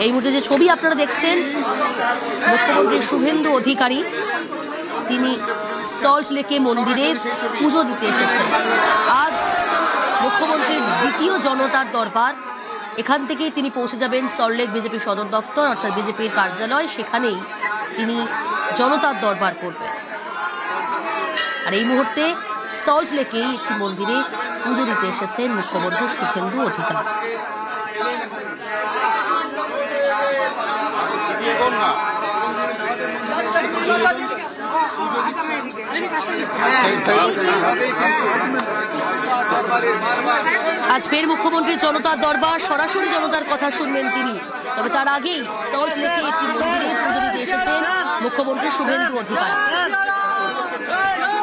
এই মুহূর্তে যে ছবি আপনারা দেখছেন, মুখ্যমন্ত্রী শুভেন্দু অধিকারী তিনি সল্ট লেকে মন্দিরে পুজো দিতে এসেছেন। আজ মুখ্যমন্ত্রীর দ্বিতীয় জনতার দরবার, এখান থেকেই তিনি পৌঁছে যাবেন সল্ট লেক বিজেপি সদর দফতর অর্থাৎ বিজেপির কার্যালয়, সেখানেই তিনি জনতার দরবার করবেন। আর এই মুহূর্তে সল্ট লেকেই একটি মন্দিরে পুজো দিতে এসেছেন মুখ্যমন্ত্রী শুভেন্দু অধিকারী। আজ ফের মুখ্যমন্ত্রী জনতার দরবার, সরাসরি জনতার কথা শুনবেন তিনি। তবে তার আগেই সল্ট লেকে একটি মন্দিরে পুজো দিতে এসেছেন মুখ্যমন্ত্রী শুভেন্দু অধিকারী।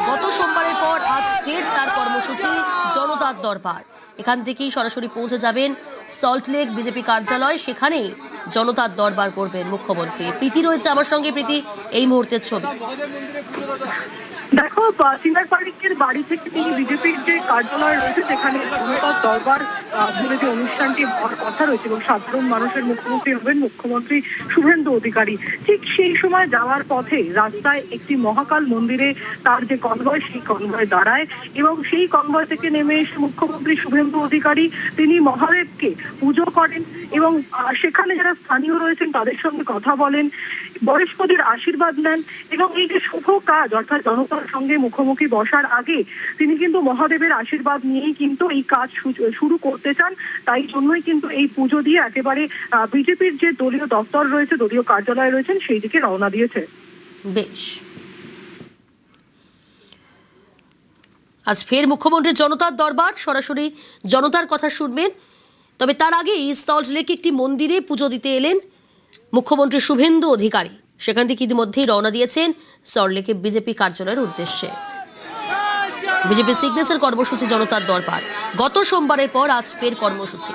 গত সোমবারের পর আজ ফের তার কর্মসূচি জনতার দরবার। এখান থেকেই সরাসরি পৌঁছে যাবেন সল্ট লেক বিজেপি কার্যালয়, সেখানেই জনতার দরবার করবেন মুখ্যমন্ত্রী। প্রীতি রয়েছে আমার সঙ্গে। প্রীতি, এই মুহূর্তের ছবি দেখো, সিনার পারিকের বাড়ি থেকে তিনি বিজেপির যে কার্যালয় রয়েছে সেখানে জনতার দরবার বলে যে অনুষ্ঠানটি হওয়ার কথা রয়েছে এবং সাধারণ মানুষের মুখোমুখি হবেন মুখ্যমন্ত্রী শুভেন্দু অধিকারী। ঠিক সেই সময় যাওয়ার পথে রাস্তায় একটি মহাকাল মন্দিরে তার যে কনভয়, সেই কনভয় দাঁড়ায় এবং সেই কনভয় থেকে নেমে এসে মুখ্যমন্ত্রী শুভেন্দু অধিকারী তিনি মহাদেবকে পুজো করেন এবং সেখানে যারা স্থানীয় রয়েছেন তাদের সঙ্গে কথা বলেন, বয়স্কদের আশীর্বাদ নেন এবং এই যে শুভ কাজ অর্থাৎ জনতার সঙ্গে মুখোমুখি বসার আগে তিনি কিন্তু মহাদেবের আশীর্বাদ নিয়েই কিন্তু এই কাজ শুরু করতে চান। তাই জন্যই কিন্তু এই পুজো দিয়ে একেবারে বিজেপির যে দলীয় দপ্তর রয়েছে, দলীয় কার্যালয় রয়েছেন, সেই দিকে রওনা দিয়েছে। বেশ, আজ ফের মুখ্যমন্ত্রীর জনতার দরবার, সরাসরি জনতার কথা শুনবেন। তবে তার আগেই সল্ট লেকে একটি মন্দিরে পুজো দিতে এলেন মুখ্যমন্ত্রী শুভেন্দু অধিকারী। সেখান থেকে ইতিমধ্যেই রওনা দিয়েছেন সল্ট লেকে বিজেপি কার্যালয়ের উদ্দেশ্যে। বিজেপি সিগনেচার কর্মসূচি জনতার দরবার, গত সোমবারের পর আজ ফের কর্মসূচি।